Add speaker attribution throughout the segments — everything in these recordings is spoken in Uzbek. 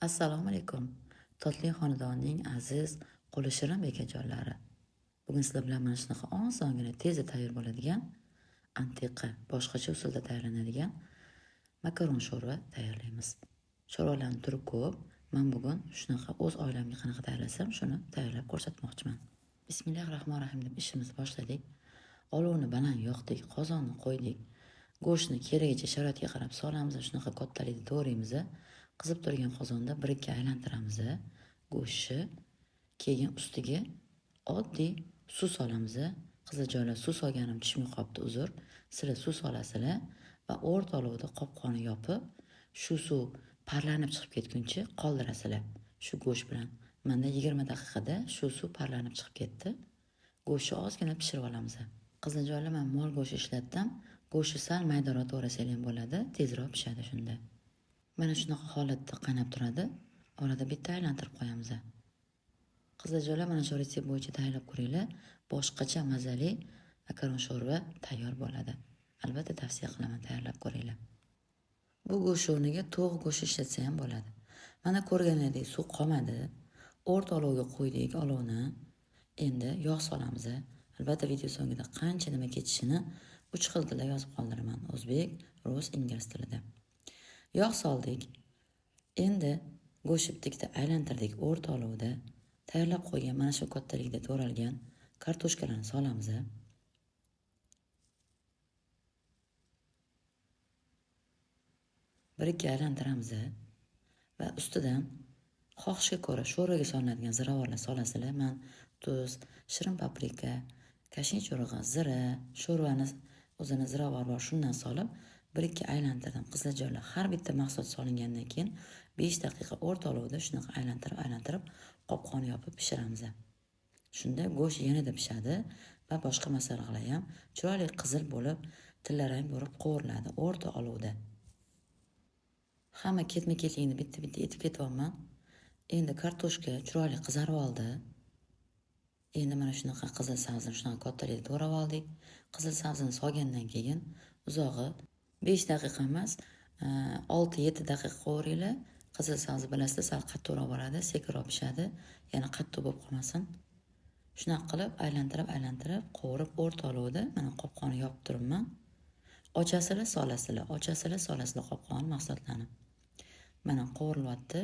Speaker 1: Assalomu alaykum. Totli xonadonning aziz, qo'li shirin bekajonlari. Bugun sizlar bilan mana shunaqa osongina tezda tayyor bo'ladigan, antiqa, boshqacha usulda tayyorlanadigan makaron sho'rva tayyorlaymiz. Sho'rvalarning turi ko'p. Men bugun shunaqa o'z oilamga qanaqa tayyorlasam, shuni tayyorlab ko'rsatmoqchiman. Bismillahirrohmanirrohim deb ishimizni boshladik. Olovni baland yoqdik, qozonni qo'ydik. Go'shtni keragicha sharoitiga qarab solamiz, shunaqa kattalikda to'g'raymiz. Qizib turgan qozonda bir-ikki aylantiramiz. Go'shtni keyin ustiga oddiy suv solamiz. Qizijoylar suv solganim tushmay qolibdi, uzr. Sizlar suv solasizlar va o'rta olovda qopqonni yopib, shu suv parlanib chiqib ketguncha qoldirasizlar. Shu go'sht bilan menda 20 daqiqada shu suv parlanib chiqib ketdi. Go'shtni ozgina pishirib olamiz. Qizijoylar men mol go'shti ishlatdim. Go'shtni sal maydaroq to'g'rasanglar ham bo'ladi, tezroq pishadi shunda. Mana shunaqa holatda qaynab turadi. Orada bitta aylantirib qo'yamiz. Qizijoylar mana shu retsept bo'yicha tayyorlab ko'ringlar. Boshqacha mazali makaron sho'rva tayyor bo'ladi. Albatta tavsiya qilaman, tayyorlab ko'ringlar. Bu go'sht o'rniga to'q go'sht ishlatsa ham bo'ladi. Mana ko'rganlaridek suv qolmadi. O'rta olovga qo'ydik olovni. Endi yog' solamiz. Albatta video so'ngida qancha nima ketishini 3 xil tilda yozib qoldiraman. O'zbek, rus, ingliz tilida. Yog' soldik. Endi go'shtni bitta aylantirdik o'rta olovda. Tayyorlab qo'ygan mana shu kattalikda to'ralgan kartoshkalarni solamiz. Bir-ikki aylantiramiz va ustidan xohishga ko'ra sho'rvaga solinadigan ziravorlar solasizlar. Men tuz, shirin paprika, kashin cho'rig'i, zira, sho'rvani o'zini ziravor bor, shundan solib bir-ikki aylantirdim. Qizlarjoylar, har bitta mahsulot solingandan keyin 5 daqiqa o'rta olovda shunaqa aylantirib qopqonni yopib pishiramiz. Shunda go'sht yanada pishadi va boshqa masalalar ham chiroyli qizil bo'lib, tillarang bo'lib qovuriladi o'rta olovda. Hamma ketma-ketligini bitta-bitta etib ketyapman. Endi kartoshka chiroyli qizarib oldi. Endi mana shunaqa qizil sabzini shunaqa kattalikda to'g'rab oldik. Qizil sabzini solgandan keyin uzog'i 5 daqiqa emas, 6-7 daqiqa qovuringlar. Qizil sabzi bilasizlar, sal qattiqroq bo'ladi, sekinroq pishadi. Yana qattiq bo'lib qolmasin. Shunaqa qilib aylantirib qovurib o'rta olovda mana qopqonni yopib turibman. Ochasizlar, solasizlar, qopqonni mahsulotlarni. Mana qovurilyapti.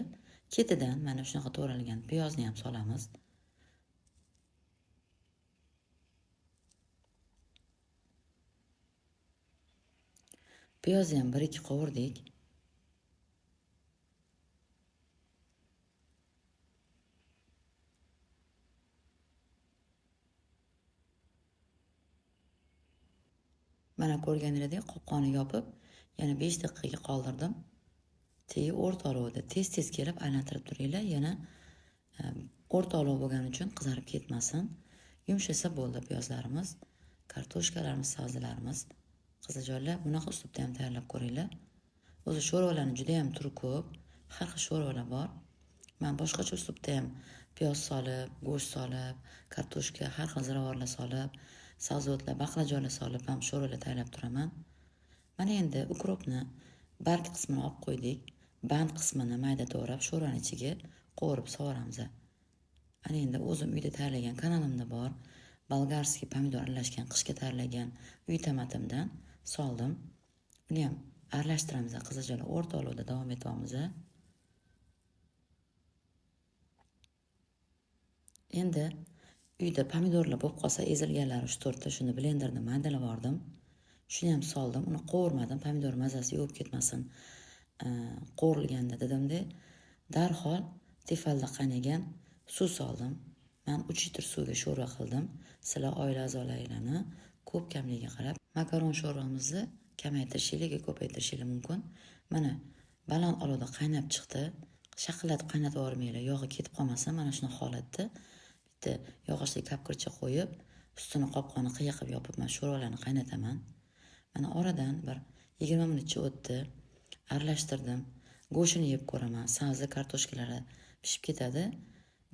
Speaker 1: Ketidan mana shunaqa to'ralgan piyozni ham solamiz. Piyozni ham 1-2 qovurdik. Mana ko'rganingizdek qopqonni yopib, yana 5 daqiqaga qoldirdim. O'rta olovda tez kelib aylantirib turinglar, yana o'rta olov bo'lgani uchun qizarib ketmasin. Yumshasa bo'ldi piyozlarimiz, kartoshkalarimiz, sabzilarimiz. Qizijoylar, bunaqa uslubda ham tayyorlab ko'ringlar. O'zi sho'rvalarning juda ham turi ko'p, har xil sho'rvalar bor. Men boshqacha uslubda ham piyoz solib, go'sht solib, kartoshka, har xil ziravorlar solib, sabzavotlar, baqlajonlar solib ham sho'rvalar tayyorlab turaman. Mana endi ukropni barg qismini olib qo'ydik. Band qismini mayda to'g'rab sho'rvaning ichiga qovurib sovuramiz. Ana endi o'zim uyda tayyorlagan kanalimda bor. Bolgarskiy pomidor aralashgan qishga tayyorlagan uy tomatimdan soldim. Uni ham aralashtiramiz. Qizijoylar, o'rta olovda davom etyapmiz. Endi uyda pomidorlar bo'lib qolsa, ezilganlari 3-4 ta, shuni blenderda maydalab oldim. Shuni ham soldim. Uni qovurmadim, pomidor mazasi yo'q ketmasin. Qovurilganda dedimda, darhol tefalda qaynagan suv soldim. Men 3 litr suvga sho'rva qildim. Sizlar oila a'zolaringlarni ko'p kamligiga qarab makaron sho'rvamizni kamaytirishingiz, ko'paytirishingiz mumkin. Mana baland olovda qaynab chiqdi. Shaqillatib qaynatib yubormanglar, yog'i ketib qolmasin. Mana shuni holatda bitta yog'ochli kapkircha qo'yib, ustini qopqonni qiya qilib yopib, men sho'rvalarni qaynataman. Mana oradan bir 20 minutcha o'tdi. Aralashtirdim. Go'shtini yeb ko'raman. Sabzi, kartoshkalari pishib ketadi.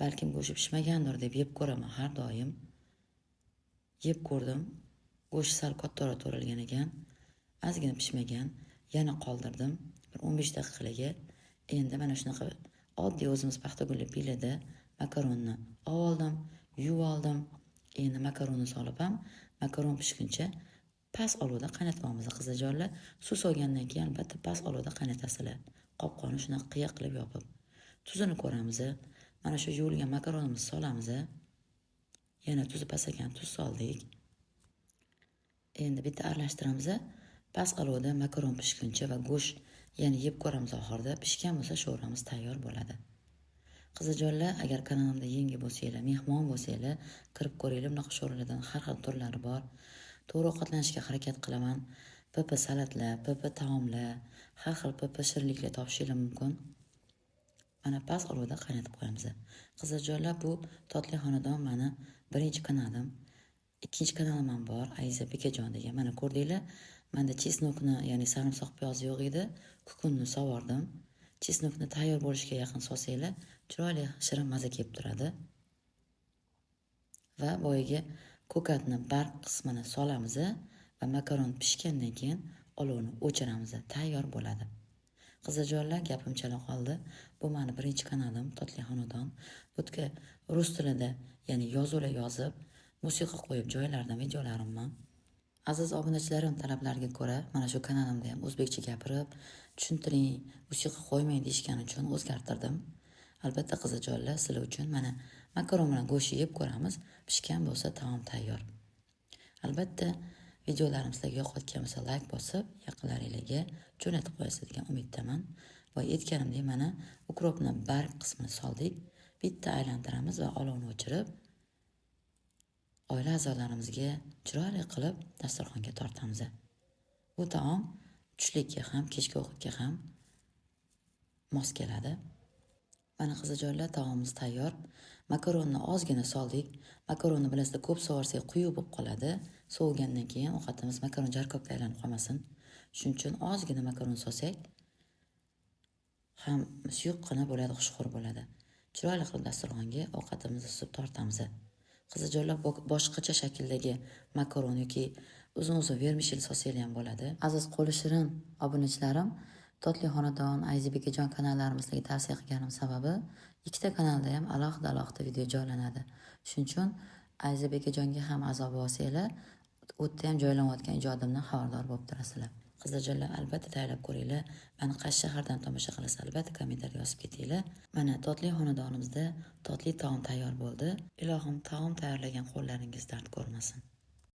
Speaker 1: Balkim go'shti pishmagandir deb yeb ko'raman har doim. Yeb ko'rdim. Go'sht sal kattaroq to'ralgan ekan. Ozgina pishmagan. Yana qoldirdim. Bir 15 daqiqaga. Endi mana shunaqa oddiy o'zimiz paxtagulli pilida makaronni oldim, yuvib oldim. Endi makaronni solib ham makaron pishguncha past olovda qaynatmoqmiz qizajonlar. Suv solgandan keyin albatta past olovda qaynatasizlar. Qopqonni shunaqa qiya qilib yopib. Tuzini ko'ramiz. Mana shu yuvilgan makaronimizni solamiz. Yana tuzi pasagan tuz soldik. Endi bitta aralashtiramiz. Past olovda makaron pishguncha va go'sht yana yeb ko'ramiz oxirida. Pishgan bo'lsa sho'ramiz tayyor bo'ladi. Qizajonlar, agar kanalimda yangi bo'lsanglar, mehmon bo'lsanglar, kirib ko'ringlar. Bunaqa sho'rlardan har xil turlari bor. To'g'ri ovqatlanishga harakat qilaman. PP salatlar, PP taomlar, har xil PP shirinliklar topishingiz mumkin. Mana past olovda qaynatib qo'yamiz. Qizajonlar, bu Totli xonadon meni birinchi kanalim. Ikkinchi kanalim ham bor, Ayiza Bekajon degan. Mana ko'rdinglar, menda chesnokni, ya'ni sarimsoq piyoz yo'q edi. Kukunni sovordim. Chesnokni tayyor bo'lishiga yaqin solsanglar, chiroyli shirin maza kelib turadi. Va boyiga ko'katni barq qismini solamiz va makaron pishgandan keyin olovni o'chiramiz. Tayyor bo'ladi. Qizajonlar, gapim chala qoldi. Bu meni birinchi kanalim Totli xonadon. Bu yerga rus tilida, ya'ni yozuvlar yozib, musiqa qo'yib joylardan videolarim bor. Aziz obunachilarim talablariga ko'ra mana shu kanalimda ham o'zbekcha gapirib, tushuntiring, musiqa qo'ymang deyishgani uchun o'zgartirdim. Albatta qizajonlar, sizlar uchun mana makaron bilan go'sht yeb ko'ramiz. Pishgan bo'lsa taom tayyor. Albatta videolarim sizlarga yoqayotgan bo'lsa like bosib, yaqinlaringizga jo'natib qo'yasiz degan umiddaman. Va aytganimdek mana ukropni barg qismini soldik. Bitta aylantiramiz va olovni o'chirib oila a'zolarimizga chiroyli qilib dasturxonga tortamiz. Bu taom tushlikka ham, kechki ovqatga ham mos keladi. Mana qizajonlar, taomimiz tayyor. Makaronni ozgina soldik. Makaronni bilasizlar, ko'p sovarsak quyuq bo'lib qoladi. Sovigandan keyin ovqatimiz makaron jarkobga aylanib qolmasin. Shuning uchun ozgina makaron solsak ham suyuqqina bo'ladi, xushxo'r bo'ladi. Chiroyli qilib dasturxonga ovqatimizni suzib tortamiz. Qizajonlar, boshqacha shakldagi makaron yoki uzun-uzun vermishel solsanglar ham bo'ladi. Aziz qo'li shirin obunachilarim, Totli xonadon, Ayiza Bekajon kanallarimizga tavsiya qilganim sababi ikkita kanalda ham alohida video joylanadi. Shuning uchun Ayiza Bekajonga ham a'zo bo'lsanglar, u yerda ham joylanayotgan ijodimdan xabardor bo'lib turasizlar. Qizajonlar, albatta tayyorlab ko'ringlar. Meni qaysi shahardan tomosha qilasiz, albatta kommentariyga yozib ketinglar. Mana Totli xonadonimizda totli taom tayyor bo'ldi. Ilohim taom tayyorlagan qo'llaringiz dard ko'rmasin.